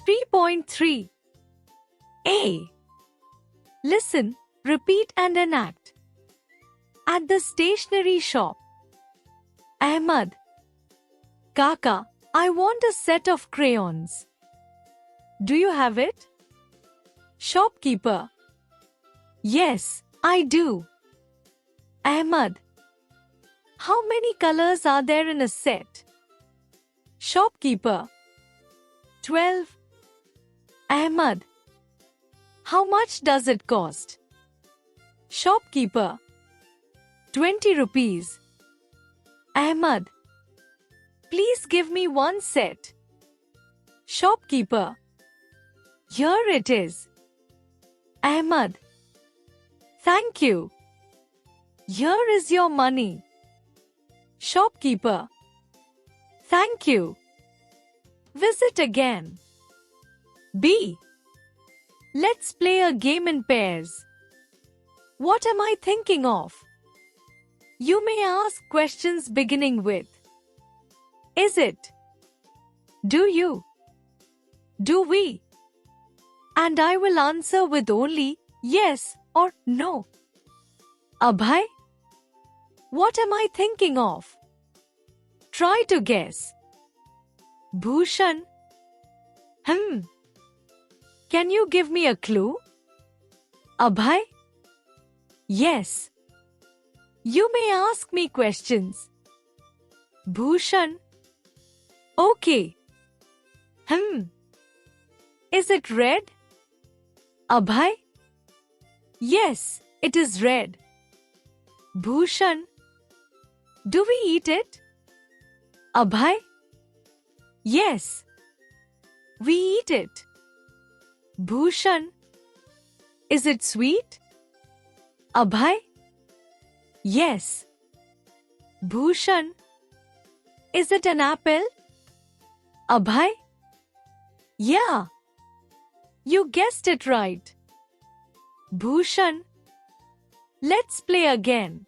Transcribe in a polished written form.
3.3 A. Listen, repeat and enact. At the stationery shop. Ahmad. Kaka, I want a set of crayons. Do you have it? Shopkeeper. Yes, I do. Ahmad. How many colors are there in a set? Shopkeeper. 12. Ahmad. How much does it cost? Shopkeeper. 20 rupees. Ahmad. Please give me one set. Shopkeeper. Here it is. Ahmad. Thank you. Here is your money. Shopkeeper. Thank you. Visit again. B. Let's play a game in pairs. What am I thinking of? You may ask questions beginning with Is it? Do you? Do we? And I will answer with only yes or no. Abhay? What am I thinking of? Try to guess. Bhushan? Can you give me a clue? Abhay? Yes. You may ask me questions. Bhushan? Okay. Is it red? Abhay? Yes, it is red. Bhushan? Do we eat it? Abhay? Yes. We eat it. Bhushan? Is it sweet? Abhay? Yes. Bhushan? Is it an apple? Abhay? Yeah. You guessed it right. Bhushan? Let's play again.